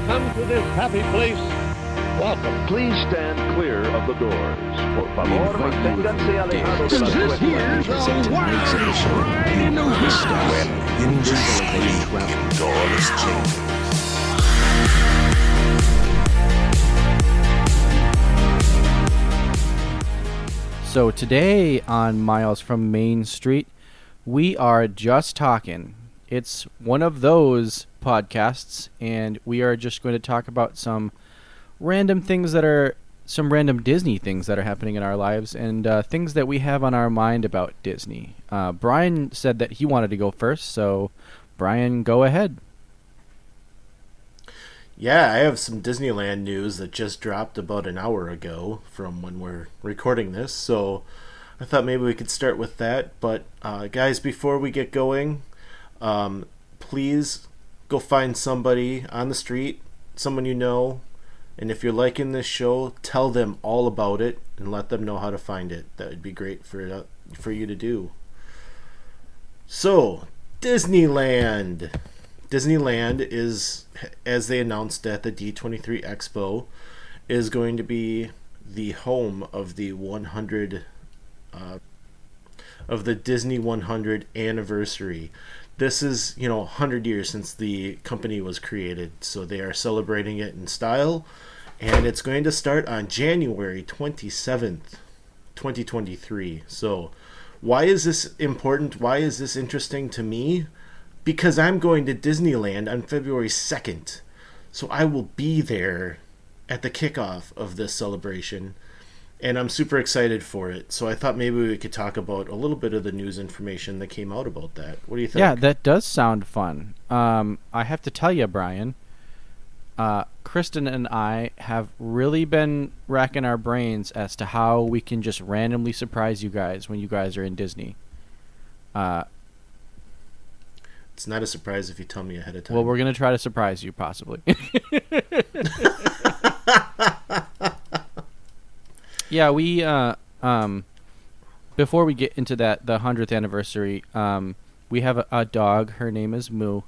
come to this happy place, welcome. Please stand clear of the doors. Por favor, manténganse alejados de las This here's a wild ride in the woods. Doors change. So today on Miles from Main Street, we are just talking. It's one of those podcasts, and we are just going to talk about some random Disney things that are happening in our lives, and things that we have on our mind about Disney. Brian said that he wanted to go first, so Brian, go ahead. Yeah, I have some Disneyland news that just dropped about an hour ago from when we're recording this, so I thought maybe we could start with that. But guys, before we get going, please go find somebody on the street, someone you know, and if you're liking this show, tell them all about it and let them know how to find it. That would be great for you to do. So, Disneyland. Disneyland is, as they announced at the D23 Expo, is going to be the home of the Disney100 Anniversary. This is, 100 years since the company was created, so they are celebrating it in style, and it's going to start on January 27th, 2023. So, why is this important? Why is this interesting to me? Because I'm going to Disneyland on February 2nd, so I will be there at the kickoff of this celebration, and I'm super excited for it. So I thought maybe we could talk about a little bit of the news information that came out about that. What do you think? Yeah, that does sound fun. I have to tell you, Brian, Kristen and I have really been racking our brains as to how we can just randomly surprise you guys when you guys are in Disney. It's not a surprise if you tell me ahead of time. Well, we're going to try to surprise you, possibly. Yeah, we, before we get into the 100th anniversary, we have a dog. Her name is Moo,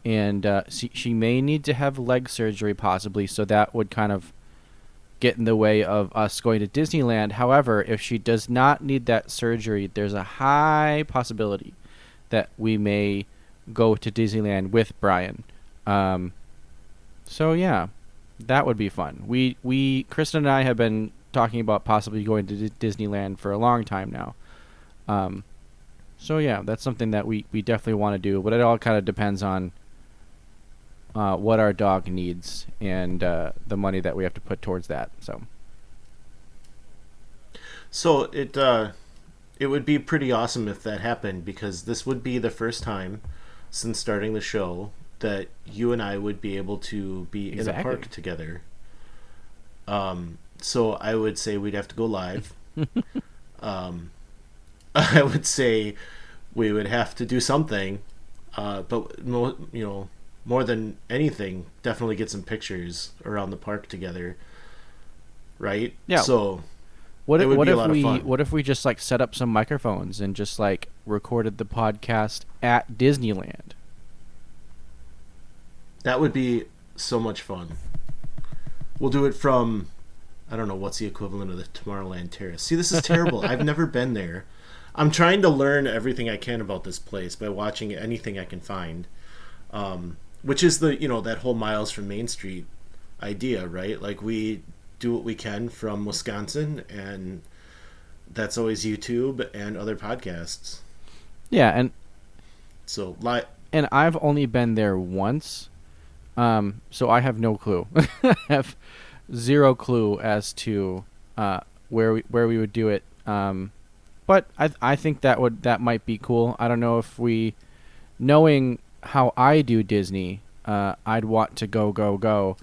and she may need to have leg surgery, possibly, so that would kind of get in the way of us going to Disneyland. However, if she does not need that surgery, there's a high possibility that we may go to Disneyland with Brian. So yeah, that would be fun. We Kristen and I have been talking about possibly going to Disneyland for a long time now. So yeah, that's something that we definitely want to do, but it all kind of depends on what our dog needs and the money that we have to put towards that. So it would be pretty awesome if that happened, because this would be the first time since starting the show that you and I would be able to be in a park together. So I would say we'd have to go live. I would say we would have to do something, but more than anything, definitely get some pictures around the park together, right? Yeah. So what it would be a lot if of fun. What if we just set up some microphones and just recorded the podcast at Disneyland? That would be so much fun. We'll do it from, I don't know, what's the equivalent of the Tomorrowland Terrace. See, this is terrible. I've never been there. I'm trying to learn everything I can about this place by watching anything I can find, which is that whole Miles from Main Street idea, right? Like, we do what we can from Wisconsin, and that's always YouTube and other podcasts. Yeah, and so and I've only been there once, so I have no clue. I have zero clue as to where we would do it. But I think that might be cool. I don't know if knowing how I do Disney, I'd want to go.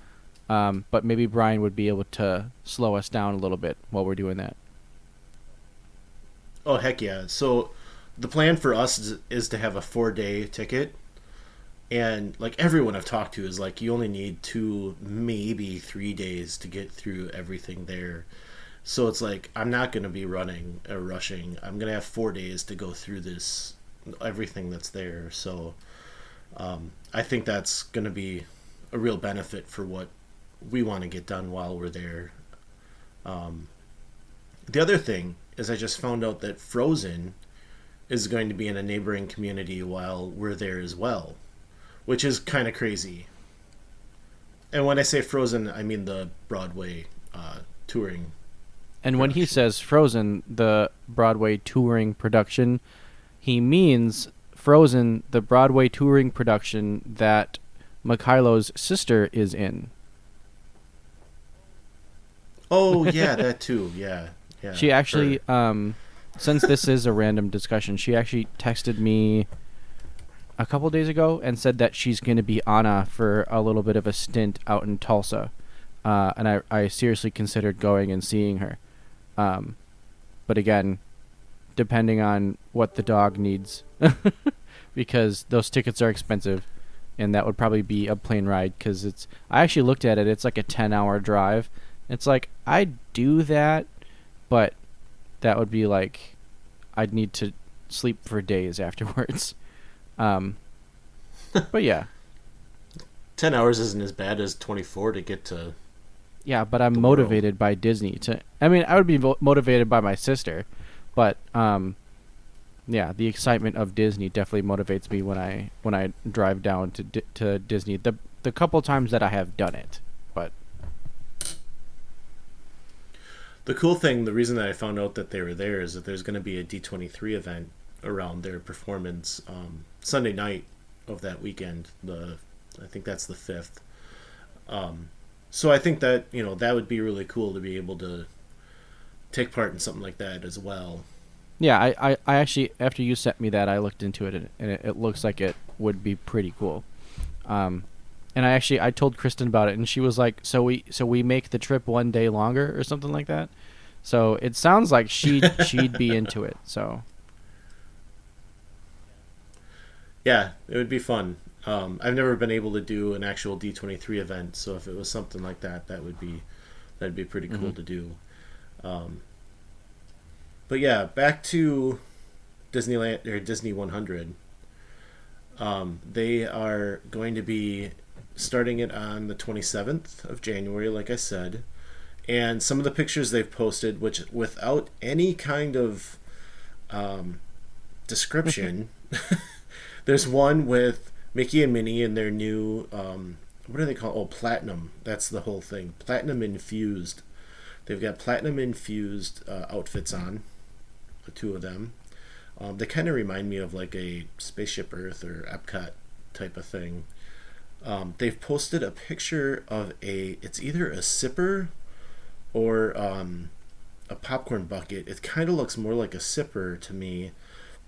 But maybe Brian would be able to slow us down a little bit while we're doing that. Oh, heck yeah. So the plan for us is to have a 4-day ticket. And everyone I've talked to is you only need 2, maybe 3 days to get through everything there. So it's I'm not going to be running or rushing. I'm going to have 4 days to go through everything that's there. So I think that's going to be a real benefit for what we want to get done while we're there. The other thing is I just found out that Frozen is going to be in a neighboring community while we're there as well, which is kind of crazy. And when I say Frozen, I mean the Broadway touring. And when he says Frozen, the Broadway touring production, he means Frozen, the Broadway touring production that Mikhailo's sister is in. Oh, yeah, that too. Yeah. She actually, since this is a random discussion, she actually texted me a couple days ago and said that she's going to be Anna for a little bit of a stint out in Tulsa. And I seriously considered going and seeing her. But again, depending on what the dog needs, because those tickets are expensive, and that would probably be a plane ride, because I actually looked at it, it's like a 10-hour drive. It's like, I'd do that, but that would be like, I'd need to sleep for days afterwards. But yeah. 10 hours isn't as bad as 24 to get to... Yeah, but I'm motivated by Disney to... I mean, I would be motivated by my sister, but yeah, the excitement of Disney definitely motivates me when I drive down to Disney. The couple times that I have done it, but... The cool thing, the reason that I found out that they were there is that there's going to be a D23 event around their performance Sunday night of that weekend. I think that's the 5th. So I think that, that would be really cool to be able to take part in something like that as well. Yeah, I actually, after you sent me that, I looked into it, and it looks like it would be pretty cool. And I told Kristen about it, and she was like, so we make the trip one day longer or something like that. So it sounds like she'd be into it. So yeah, it would be fun. I've never been able to do an actual D23 event, so if it was something like that, that'd be pretty cool to do. But yeah, back to Disneyland or Disney100. They are going to be starting it on the 27th of January, like I said. And some of the pictures they've posted, which without any kind of description, there's one with Mickey and Minnie in their new, what do they call it? Oh, Platinum. That's the whole thing. Platinum infused. They've got Platinum infused outfits on, the two of them. They kind of remind me of like a Spaceship Earth or Epcot type of thing. They've posted a picture of it's either a sipper or a popcorn bucket. It kind of looks more like a sipper to me,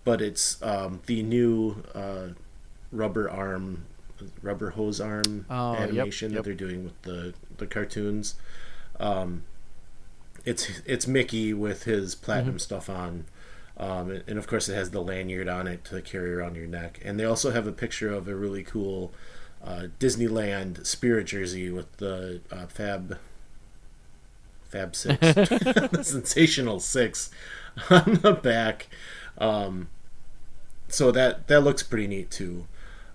but it's the new rubber hose arm animation that they're doing with the cartoons. It's Mickey with his platinum stuff on. And of course it has the lanyard on it to carry around your neck. And they also have a picture of a really cool Disneyland Spirit jersey with the Fab Six, the Sensational Six on the back. So that looks pretty neat too.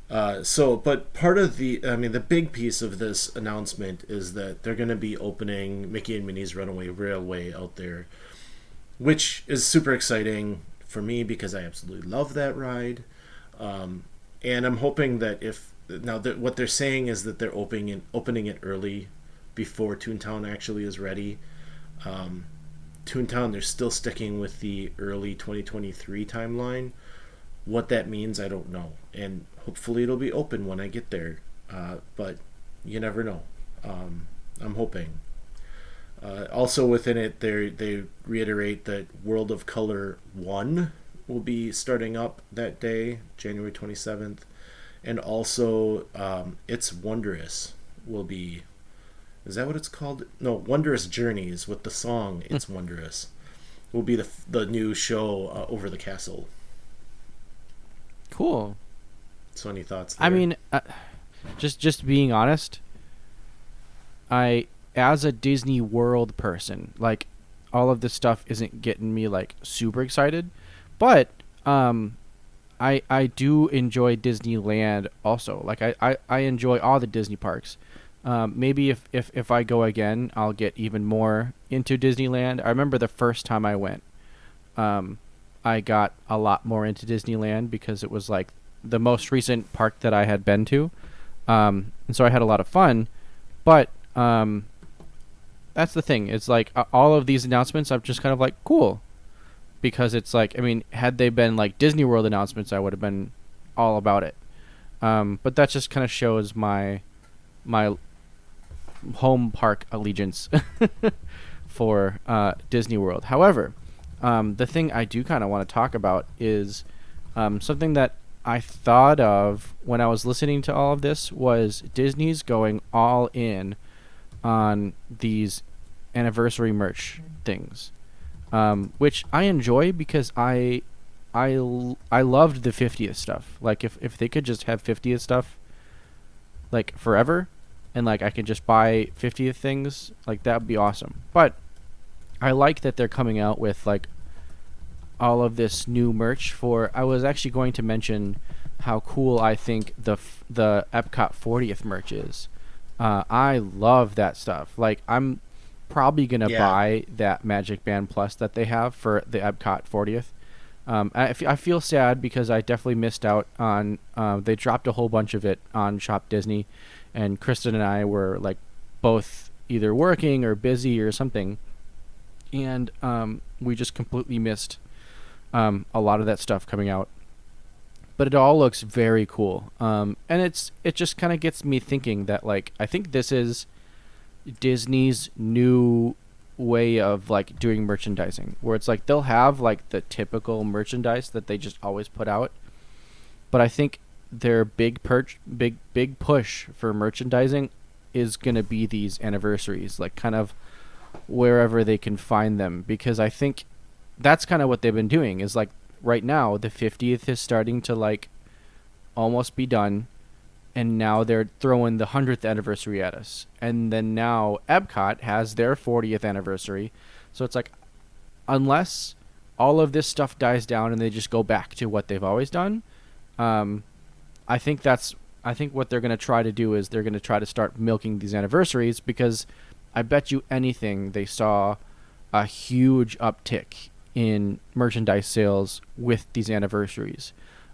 But part of the big piece of this announcement is that they're going to be opening Mickey and Minnie's Runaway Railway out there, which is super exciting for me because I absolutely love that ride. And I'm hoping that what they're saying is that they're opening it early before Toontown actually is ready. Toontown, they're still sticking with the early 2023 timeline. What that means, I don't know. And hopefully it'll be open when I get there. But you never know. I'm hoping. Also within it, they reiterate that World of Color 1 will be starting up that day, January 27th. And also, It's Wondrous will be... Is that what it's called? No, Wondrous Journeys with the song It's Wondrous will be the new show over the castle. Cool. So any thoughts there? I mean, just being honest, as a Disney World person, like, all of this stuff isn't getting me like super excited, but I do enjoy Disneyland also. Like I enjoy all the Disney parks. Maybe if I go again, I'll get even more into Disneyland. I remember the first time I went, I got a lot more into Disneyland because it was like the most recent park that I had been to, and so I had a lot of fun. But that's the thing. It's like all of these announcements, I'm just kind of like cool, because it's like, I mean, had they been like Disney World announcements, I would have been all about it. But that just kind of shows my home park allegiance for Disney World. However, the thing I do kind of want to talk about is something that I thought of when I was listening to all of this was Disney's going all in on these anniversary merch things, which I enjoy because I loved the 50th stuff. Like if they could just have 50th stuff like forever, and like I could just buy 50th things, like that would be awesome. But I like that they're coming out with like all of this new merch for. I was actually going to mention how cool I think the Epcot 40th merch is. I love that stuff. Like I'm probably gonna buy that Magic Band Plus that they have for the Epcot 40th. I feel sad because I definitely missed out on. They dropped a whole bunch of it on Shop Disney, and Kristen and I were like both either working or busy or something, and we just completely missed a lot of that stuff coming out. But it all looks very cool, and it just kind of gets me thinking that like I think this is Disney's new way of like doing merchandising, where it's like they'll have like the typical merchandise that they just always put out, but I think their big push for merchandising is gonna be these anniversaries, like kind of wherever they can find them, because I think that's kind of what they've been doing. Is like right now the 50th is starting to like almost be done, and now they're throwing the 100th anniversary at us, and then now Epcot has their 40th anniversary. So it's like, unless all of this stuff dies down and they just go back to what they've always done, I think what they're going to try to do is they're going to try to start milking these anniversaries, because I bet you anything they saw a huge uptick in merchandise sales with these anniversaries.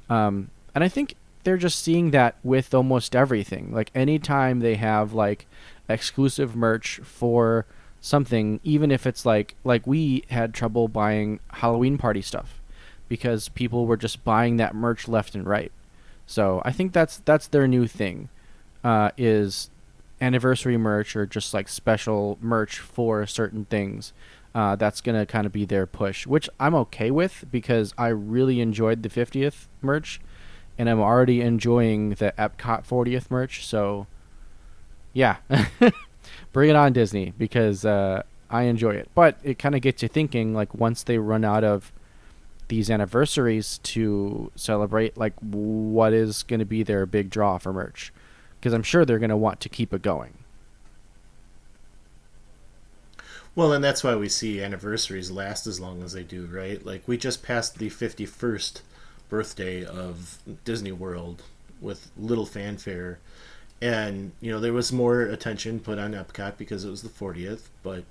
And I think they're just seeing that with almost everything. Like anytime they have like exclusive merch for something, even if it's like we had trouble buying Halloween party stuff because people were just buying that merch left and right. So I think that's their new thing, is anniversary merch or just like special merch for certain things. That's going to kind of be their push, which I'm okay with because I really enjoyed the 50th merch, and I'm already enjoying the Epcot 40th merch. So, yeah, bring it on, Disney, because I enjoy it. But it kind of gets you thinking, like, once they run out of these anniversaries to celebrate, like, what is going to be their big draw for merch? Because I'm sure they're going to want to keep it going. Well, and that's why we see anniversaries last as long as they do, right? Like, we just passed the 51st birthday of Disney World with little fanfare, and there was more attention put on Epcot because it was the 40th, but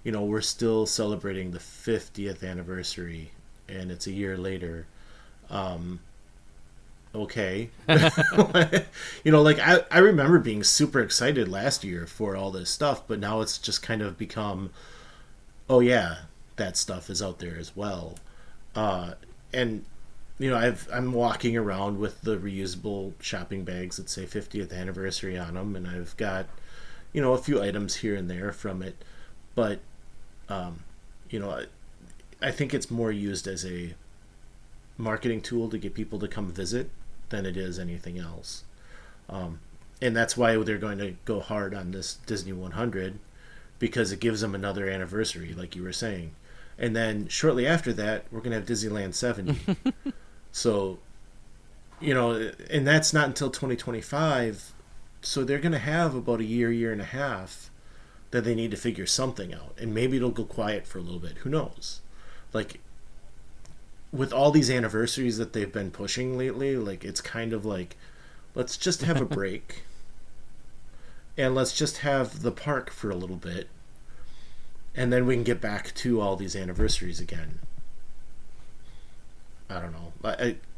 we're still celebrating the 50th anniversary, and it's a year later. Okay. Like I remember being super excited last year for all this stuff, but now it's just kind of become, oh yeah, that stuff is out there as well. And I'm walking around with the reusable shopping bags that say 50th anniversary on them, and I've got a few items here and there from it, but I think it's more used as a marketing tool to get people to come visit than it is anything else. And that's why they're going to go hard on this Disney 100, because it gives them another anniversary, like you were saying. And then shortly after that, we're going to have Disneyland 70. So, and that's not until 2025. So they're going to have about a year and a half that they need to figure something out. And maybe it'll go quiet for a little bit. Who knows? Like, with all these anniversaries that they've been pushing lately, like it's kind of like, let's just have a break and let's just have the park for a little bit, and then we can get back to all these anniversaries again. I don't know.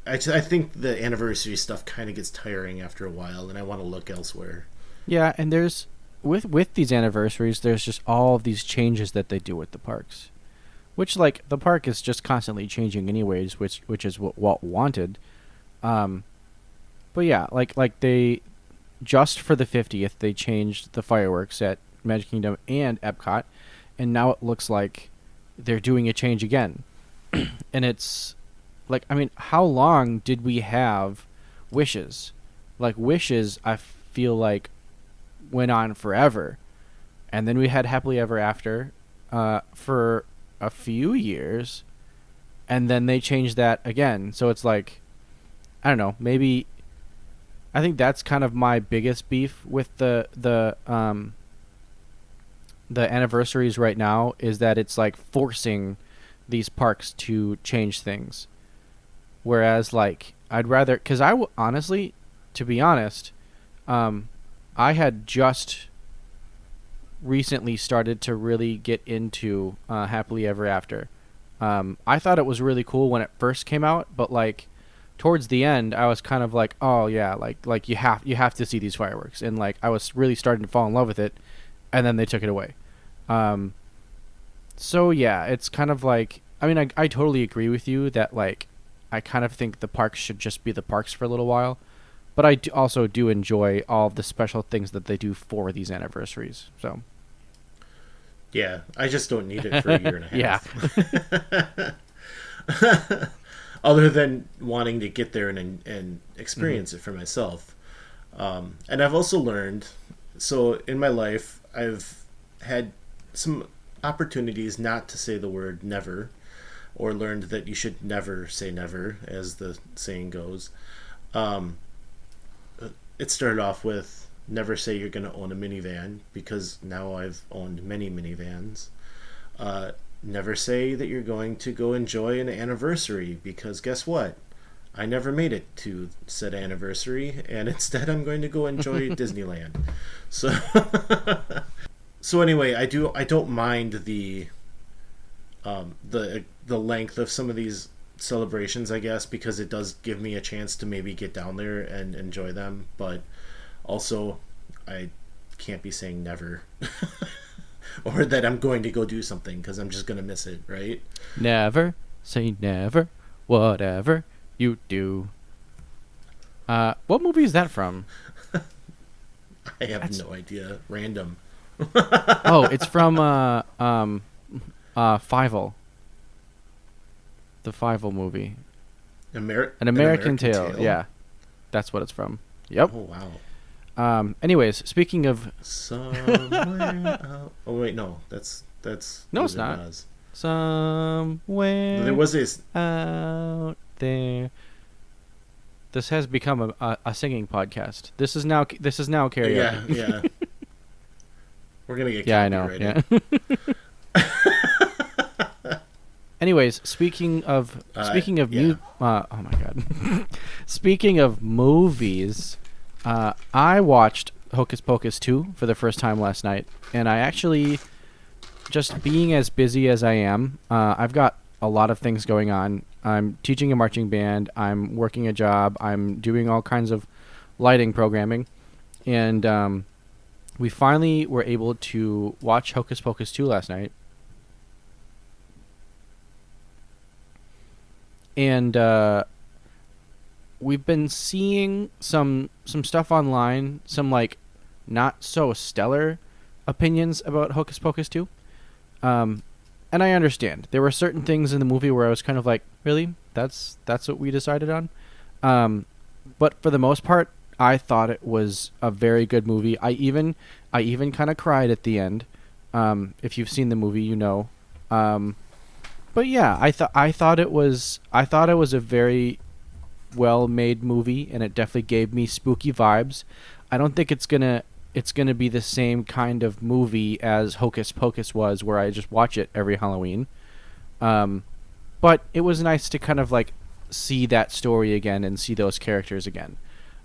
I think the anniversary stuff kind of gets tiring after a while, and I want to look elsewhere. Yeah, and there's with these anniversaries, there's just all of these changes that they do with the parks, which like the park is just constantly changing anyways, which is what Walt wanted. But yeah, like they just for the 50th they changed the fireworks at Magic Kingdom and Epcot, and now it looks like they're doing a change again, and it's like, I mean, how long did we have Wishes? Like Wishes, I feel like went on forever, and then we had Happily Ever After for a few years, and then they changed that again. So it's like, I don't know, maybe I think that's kind of my biggest beef with the anniversaries right now, is that it's like forcing these parks to change things. Whereas like I'd rather, because honestly, to be honest, I had just recently started to really get into Happily Ever After. I thought it was really cool when it first came out, but like towards the end, I was kind of like, oh yeah, like you have to see these fireworks, and like I was really starting to fall in love with it, and then they took it away. So yeah, it's kind of like, I mean, I totally agree with you that like I kind of think the parks should just be the parks for a little while. But I also do enjoy all the special things that they do for these anniversaries. So, yeah, I just don't need it for a year and a half. Yeah. Other than wanting to get there and experience it for myself. And I've also learned, so in my life, I've had some opportunities not to say the word never, or learned that you should never say never, as the saying goes. It started off with never say you're going to own a minivan, because now I've owned many minivans. Never say that you're going to go enjoy an anniversary, because guess what? I never made it to said anniversary, and instead I'm going to go enjoy Disneyland. So anyway, I don't mind the length of some of these celebrations, I guess, because it does give me a chance to maybe get down there and enjoy them. But also, I can't be saying never or that I'm going to go do something, because I'm just going to miss it, right? Never say never, whatever you do. What movie is that from? I have no idea. Random. Oh, it's from Fievel. The Fievel movie. An American Tale. Yeah, that's what it's from. Yep. Oh wow. Anyways, speaking of somewhere out. Oh wait, no, that's no, it's not. Oz. Somewhere there was this out there. This has become a singing podcast. This is now karaoke. Yeah. We're gonna get copyrighted. Yeah, I know. Yeah. Anyways, speaking of oh my god. Speaking of movies, I watched Hocus Pocus 2 for the first time last night, and I actually, just being as busy as I am, I've got a lot of things going on. I'm teaching a marching band, I'm working a job, I'm doing all kinds of lighting programming, and we finally were able to watch Hocus Pocus 2 last night. And we've been seeing some stuff online, some like not so stellar opinions about Hocus Pocus 2. And I understand. There were certain things in the movie where I was kind of like, really? That's what we decided on? But for the most part, I thought it was a very good movie. I even kind of cried at the end. If you've seen the movie, you know. But yeah, I thought it was a very well-made movie, and it definitely gave me spooky vibes. I don't think it's gonna be the same kind of movie as Hocus Pocus was, where I just watch it every Halloween. but it was nice to kind of like see that story again and see those characters again.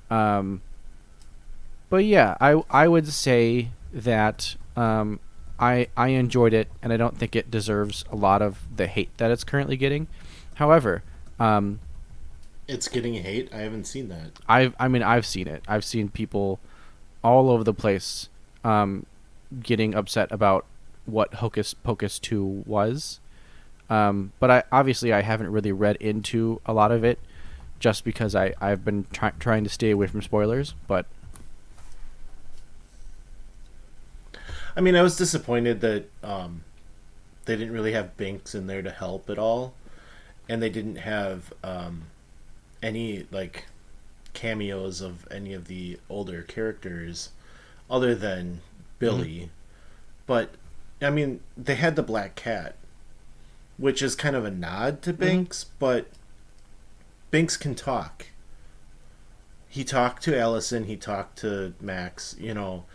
But yeah, I would say that I enjoyed it, and I don't think it deserves a lot of the hate that it's currently getting. However, It's getting hate? I haven't seen that. I've seen it. I've seen people all over the place getting upset about what Hocus Pocus 2 was. But I haven't really read into a lot of it, just because I've been trying to stay away from spoilers. But I mean, I was disappointed that they didn't really have Binks in there to help at all, and they didn't have any like cameos of any of the older characters other than Billy. But I mean, they had the Black Cat, which is kind of a nod to Binks, but Binks can talk. He talked to Allison, he talked to Max, you know.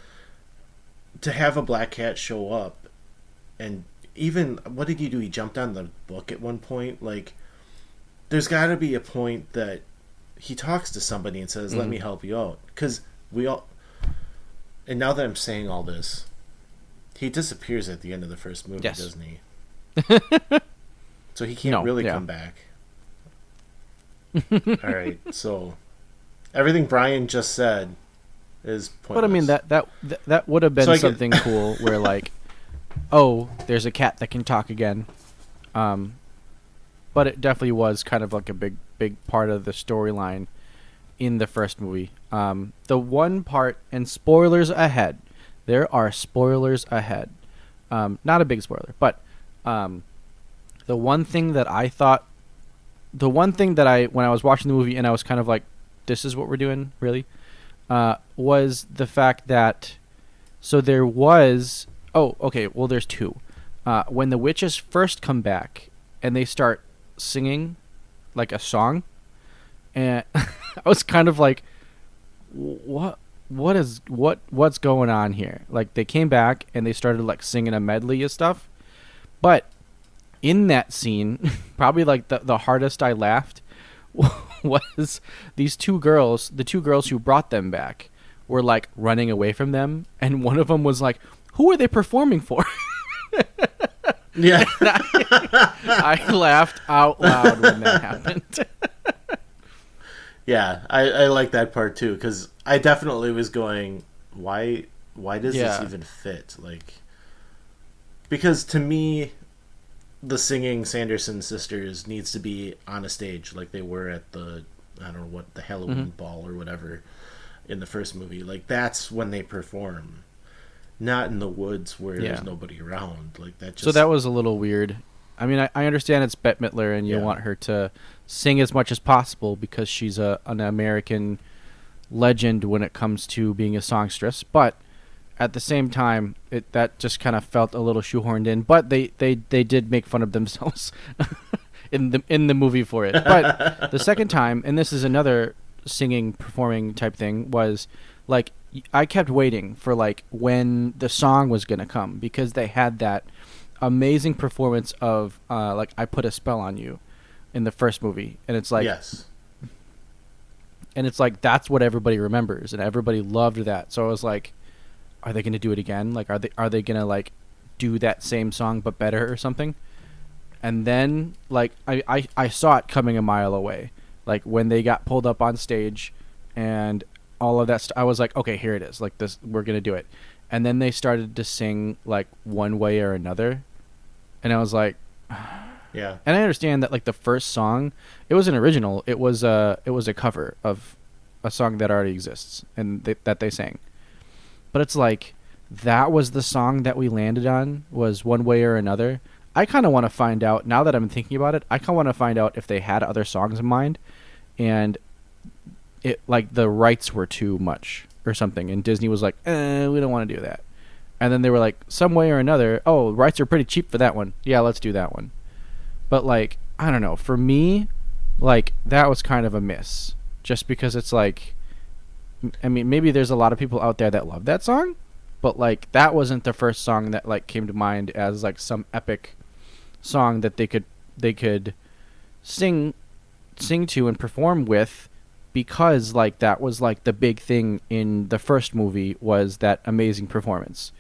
To have a Black Cat show up, and even, what did he do? He jumped on the book at one point. Like, there's got to be a point that he talks to somebody and says, let me help you out. Because we all... And now that I'm saying all this, he disappears at the end of the first movie, yes. doesn't he? So he can't really come back. Alright, so everything Brian just said is pointless. But I mean, that would have been something cool where, like, oh, there's a cat that can talk again. But it definitely was kind of like a big part of the storyline in the first movie. The one part, and spoilers ahead, there are spoilers ahead. Not a big spoiler, but the one thing that when I was watching the movie and I was kind of like, this is what we're doing, really? Was the fact that, so there was, there's two. When the witches first come back and they start singing like a song, and I was kind of like, what's going on here? Like, they came back and they started like singing a medley of stuff, but in that scene, probably like the hardest I laughed was these two girls, the two girls who brought them back, were like running away from them, and one of them was like, who are they performing for? Yeah. I laughed out loud when that happened. Yeah, I like that part too, because I definitely was going, why does this even fit? Like, because to me, the singing Sanderson sisters needs to be on a stage like they were at the, I don't know what, the Halloween ball or whatever in the first movie. Like, that's when they perform, not in the woods where there's nobody around. Like, that just... So that was a little weird. I mean, I understand it's Bette Midler and you want her to sing as much as possible because she's an American legend when it comes to being a songstress, but at the same time, that just kind of felt a little shoehorned in. But they did make fun of themselves in the movie for it. But the second time, and this is another singing, performing type thing, was like, I kept waiting for like when the song was gonna come, because they had that amazing performance of like I Put a Spell on You in the first movie, and it's like, yes, and it's like that's what everybody remembers, and everybody loved that. So I was like, are they going to do it again? Like, are they going to like do that same song but better or something? And then like I saw it coming a mile away. Like, when they got pulled up on stage and all of that I was like, okay, here it is. Like, this, we're going to do it. And then they started to sing like One Way or Another, and I was like, yeah. And I understand that like the first song, it was an original. It was a cover of a song that already exists and that they sang. But it's like, that was the song that we landed on, was One Way or Another. I kind of want to find out, now that I'm thinking about it, I kind of want to find out if they had other songs in mind, and it like the rights were too much or something, and Disney was like, we don't want to do that. And then they were like, Some Way or Another, oh, rights are pretty cheap for that one. Yeah, let's do that one. But like, I don't know, for me, like, that was kind of a miss, just because it's like, I mean, maybe there's a lot of people out there that love that song, but like, that wasn't the first song that like came to mind as like some epic song that they could sing to and perform with, because like that was like the big thing in the first movie, was that amazing performance.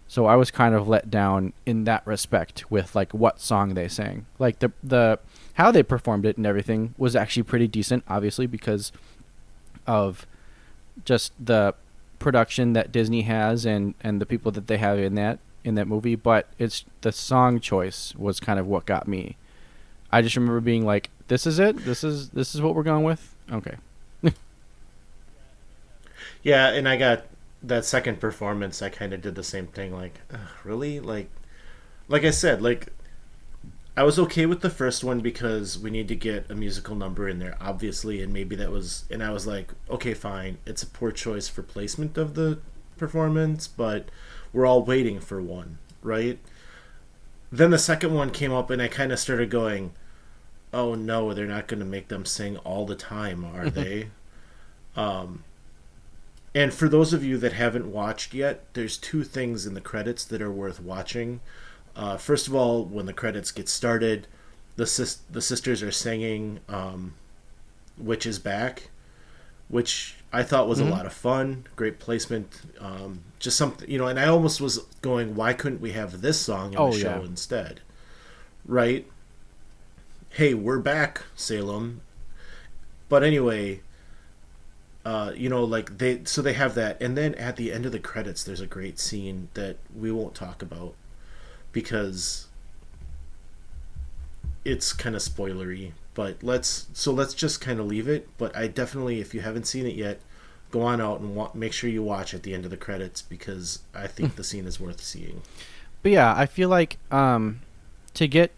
So I was kind of let down in that respect with like what song they sang. Like the how they performed it and everything was actually pretty decent, obviously because of just the production that Disney has and the people that they have in that movie. But it's the song choice was kind of what got me. I just remember being like, this is it? This is what we're going with? Okay. Yeah, and I got that second performance. I kind of did the same thing. Like, really? Like I said, like I was okay with the first one because we need to get a musical number in there, obviously, and maybe that was. And I was like, okay, fine. It's a poor choice for placement of the performance, but we're all waiting for one, right? Then the second one came up, and I kind of started going, oh no, they're not going to make them sing all the time, are they? And for those of you that haven't watched yet, there's two things in the credits that are worth watching. First of all, when the credits get started, the sisters are singing Witch is Back, which I thought was a lot of fun. Great placement. Just something, and I almost was going, why couldn't we have this song in the show instead? Right? Hey, we're back, Salem. But anyway, like they have that, and then at the end of the credits, there's a great scene that we won't talk about because it's kind of spoilery. But let's just kind of leave it. But I definitely, if you haven't seen it yet, go on out and make sure you watch at the end of the credits because I think the scene is worth seeing. But yeah, I feel like to get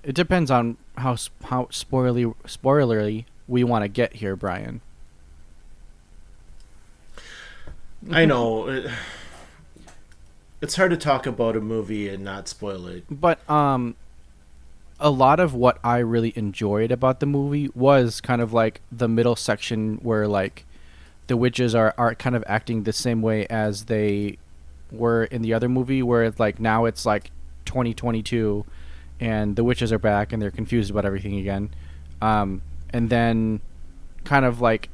it depends on how spoilery we want to get here, Brian. I know it's hard to talk about a movie and not spoil it. But a lot of what I really enjoyed about the movie was kind of like the middle section where like the witches are kind of acting the same way as they were in the other movie, where it's like now it's like 2022 and the witches are back and they're confused about everything again. And then kind of like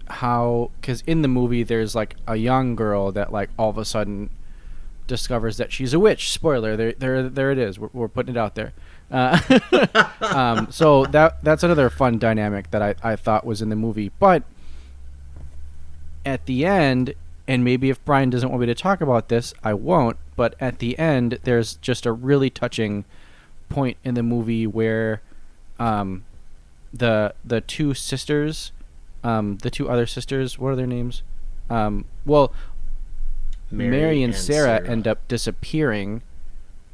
how, because in the movie there's like a young girl that like all of a sudden discovers that she's a witch. Spoiler, there it is. We're putting it out there. So that's another fun dynamic that I thought was in the movie. But at the end, and maybe if Brian doesn't want me to talk about this, I won't, but at the end there's just a really touching point in the movie where the two sisters, the two other sisters, what are their names? Well, Mary and Sarah end up disappearing,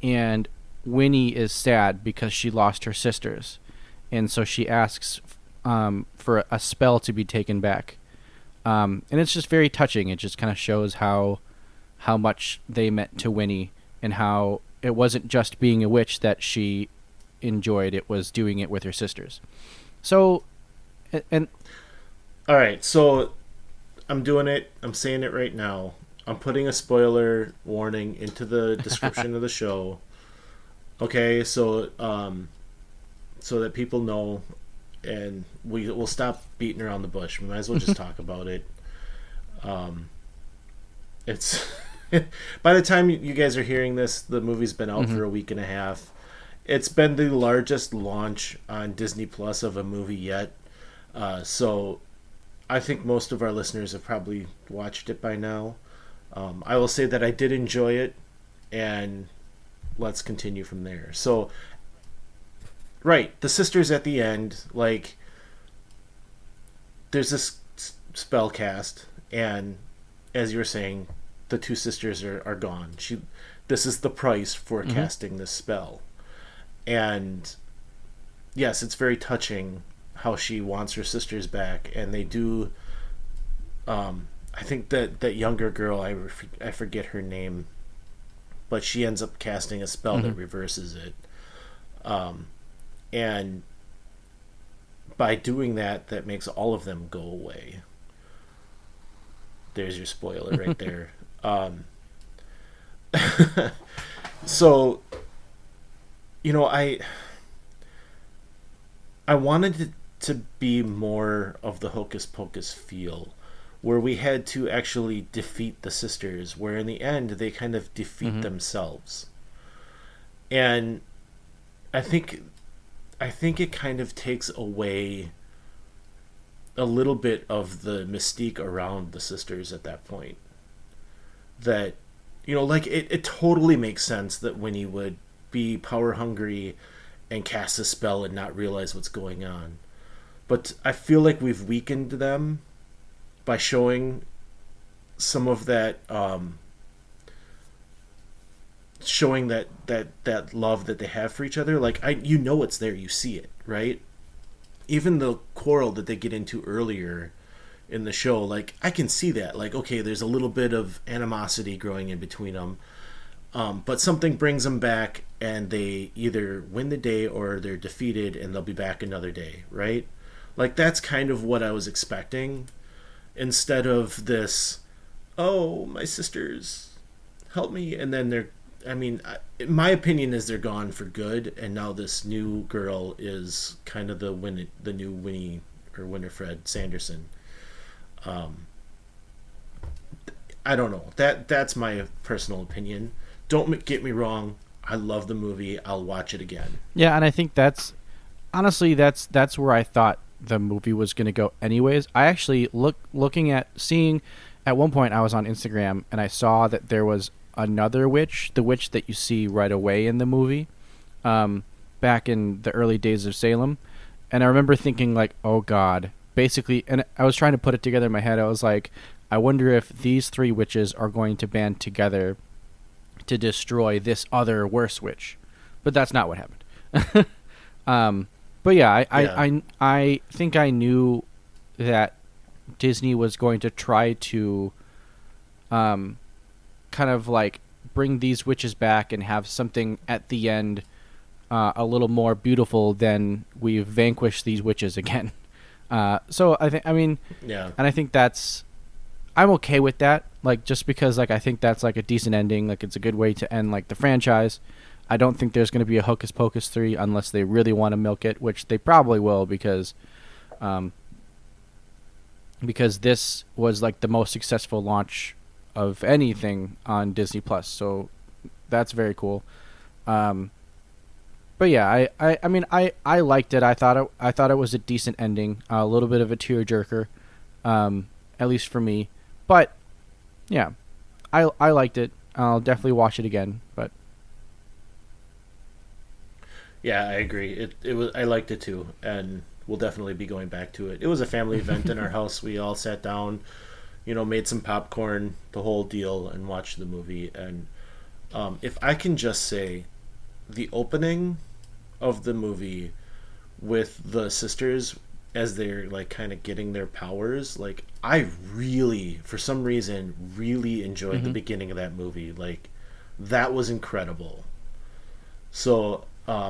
and Winnie is sad because she lost her sisters, and so she asks for a spell to be taken back. And it's just very touching. It just kind of shows how much they meant to Winnie and how it wasn't just being a witch that she enjoyed. It was doing it with her sisters. So, and all right, so I'm doing it. I'm saying it right now. I'm putting a spoiler warning into the description of the show. Okay, so so that people know, and we'll stop beating around the bush. We might as well just talk about it. It's by the time you guys are hearing this, the movie's been out for a week and a half. It's been the largest launch on Disney Plus of a movie yet. So I think most of our listeners have probably watched it by now. I will say that I did enjoy it, and let's continue from there. So, right, the sisters at the end, like, there's this spell cast, and as you were saying, the two sisters are gone. This is the price for casting this spell. And yes, it's very touching how she wants her sisters back, and they do. I think that younger girl, I forget her name, but she ends up casting a spell that reverses it. And by doing that makes all of them go away. There's your spoiler right there. So, I wanted it to be more of the Hocus Pocus feel, where we had to actually defeat the sisters, where in the end they kind of defeat themselves. And I think it kind of takes away a little bit of the mystique around the sisters at that point. That, like it totally makes sense that Winnie would be power hungry and cast a spell and not realize what's going on. But I feel like we've weakened them by showing some of that, showing that love that they have for each other. Like, it's there, you see it, right? Even the quarrel that they get into earlier in the show, like, I can see that. Like, okay, there's a little bit of animosity growing in between them. But something brings them back, and they either win the day or they're defeated, and they'll be back another day, right? Like, that's kind of what I was expecting. Instead of this, oh, my sisters, help me. And then my opinion is they're gone for good, and now this new girl is kind of the new Winnie or Winifred Sanderson. I don't know. That's my personal opinion. Don't get me wrong. I love the movie. I'll watch it again. Yeah, and I think that's where I thought the movie was going to go anyways. I actually seeing at one point I was on Instagram and I saw that there was another witch, the witch that you see right away in the movie, back in the early days of Salem. And I remember thinking, like, oh God, basically, and I was trying to put it together in my head. I was like, I wonder if these three witches are going to band together to destroy this other worse witch. But that's not what happened. But yeah, I think I knew that Disney was going to try to kind of like bring these witches back and have something at the end a little more beautiful than we've vanquished these witches again. So and I think I'm okay with that. Like, just because, like, I think that's like a decent ending. Like, it's a good way to end like the franchise. I don't think there's going to be a Hocus Pocus 3 unless they really want to milk it, which they probably will because this was like the most successful launch of anything on Disney Plus. So that's very cool. But yeah, I liked it. I thought it was a decent ending, a little bit of a tearjerker, at least for me. But yeah, I liked it. I'll definitely watch it again. But yeah, I agree. I liked it too, and we'll definitely be going back to it. It was a family event in our house. We all sat down, made some popcorn, the whole deal, and watched the movie. And if I can just say, the opening of the movie with the sisters as they're like kind of getting their powers, like, I really, for some reason, really enjoyed the beginning of that movie. Like, that was incredible. So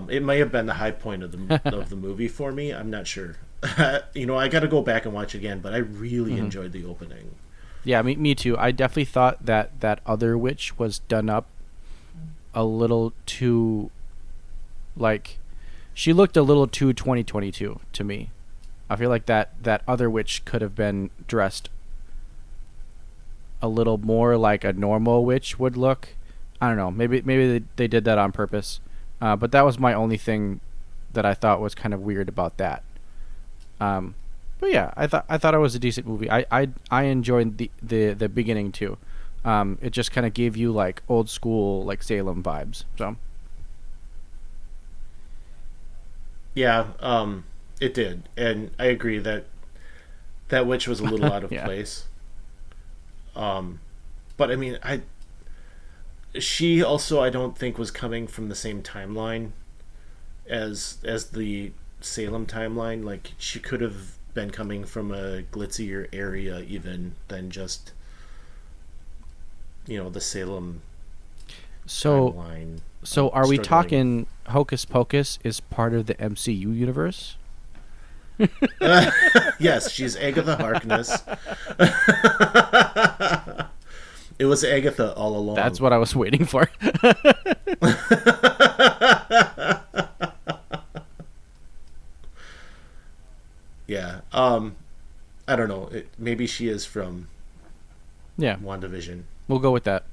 it may have been the high point of the movie for me. I'm not sure. I got to go back and watch it again, but I really enjoyed the opening. Yeah, me too. I definitely thought that other witch was done up a little too, like, she looked a little too 2022 to me. I feel like that other witch could have been dressed a little more like a normal witch would look. I don't know. Maybe they did that on purpose. But that was my only thing that I thought was kind of weird about that. But yeah, I thought it was a decent movie. I enjoyed the beginning too. It just kind of gave you like old school like Salem vibes. So yeah, it did, and I agree that witch was a little out of place. But I mean, she also, I don't think, was coming from the same timeline as the Salem timeline. Like, she could have been coming from a glitzier area even than just the Salem timeline. So are we talking Hocus Pocus is part of the MCU universe? Yes, she's Agatha Harkness. It was Agatha all along. That's what I was waiting for. I don't know. Maybe she is from Yeah, WandaVision. we'll go with that.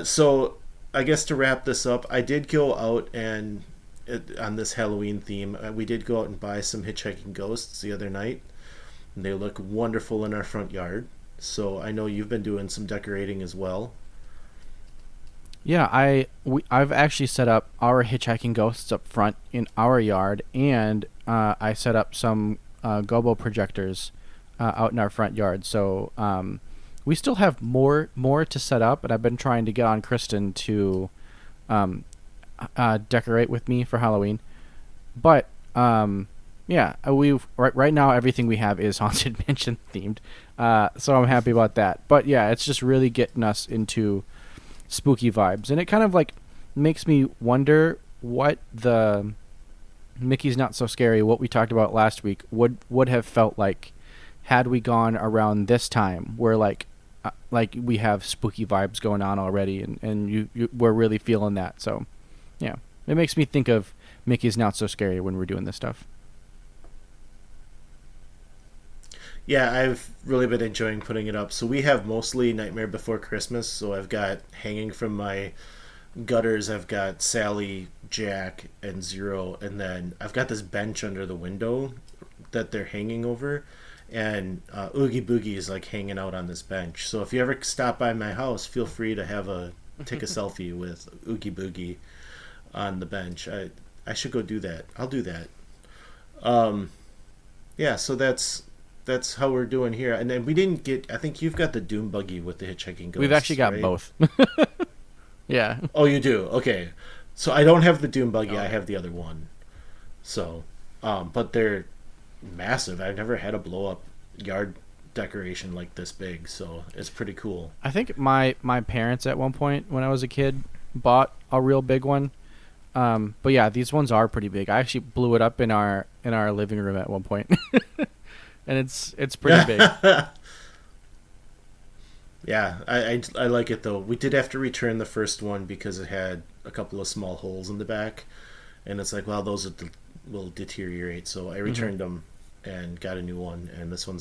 So I guess to wrap this up, I did go out and on this Halloween theme, we did go out and buy some hitchhiking ghosts the other night. And they look wonderful in our front yard. So I know you've been doing some decorating as well. Yeah, I've actually set up our hitchhiking ghosts up front in our yard, and I set up some gobo projectors out in our front yard. So we still have more to set up, and I've been trying to get on Kristen to decorate with me for Halloween. But yeah, right now everything we have is Haunted Mansion themed, so I'm happy about that. But yeah, it's just really getting us into spooky vibes, and it kind of like makes me wonder what the Mickey's Not So Scary, what we talked about last week, would have felt like had we gone around this time, where like we have spooky vibes going on already, and we're really feeling that. So yeah, it makes me think of Mickey's Not So Scary when we're doing this stuff. Yeah, I've really been enjoying putting it up. So we have mostly Nightmare Before Christmas. So I've got hanging from my gutters, I've got Sally, Jack, and Zero. And then I've got this bench under the window that they're hanging over. And Oogie Boogie is like hanging out on this bench. So if you ever stop by my house, feel free to take a selfie with Oogie Boogie on the bench. I should go do that. I'll do that. Yeah, so that's how we're doing here. And then we didn't get, I think you've got the Doom Buggy with the hitchhiking ghosts. We've actually got right? both. Yeah. Oh, you do? Okay. So I don't have the Doom Buggy. I have the other one. So, but they're massive. I've never had a blow up yard decoration like this big, so it's pretty cool. I think my parents at one point when I was a kid bought a real big one. But yeah, these ones are pretty big. I actually blew it up in our living room at one point. And it's pretty big. Yeah, I like it though. We did have to return the first one because it had a couple of small holes in the back, and it's like, well, those will deteriorate. So I returned them and got a new one. And this one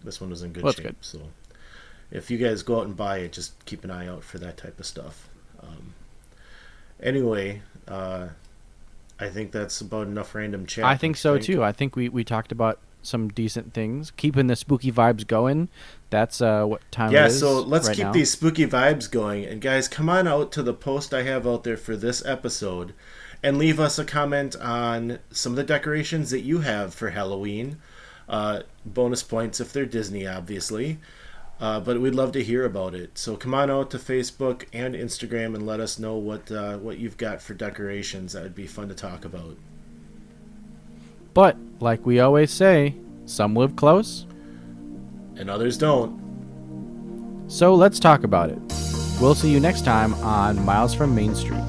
was in good shape. Good. So if you guys go out and buy it, just keep an eye out for that type of stuff. Anyway, I think that's about enough random chat. I think so too. I think we talked about some decent things, keeping the spooky vibes going. That's what time it is. Yeah, so let's right keep now. these spooky vibes going. And guys, come on out to the post I have out there for this episode and leave us a comment on some of the decorations that you have for Halloween. Bonus points if they're Disney, obviously. But we'd love to hear about it. So come on out to Facebook and Instagram and let us know what you've got for decorations. That would be fun to talk about. But like we always say, some live close, And others don't. so let's talk about it. We'll see you next time on Miles from Main Street.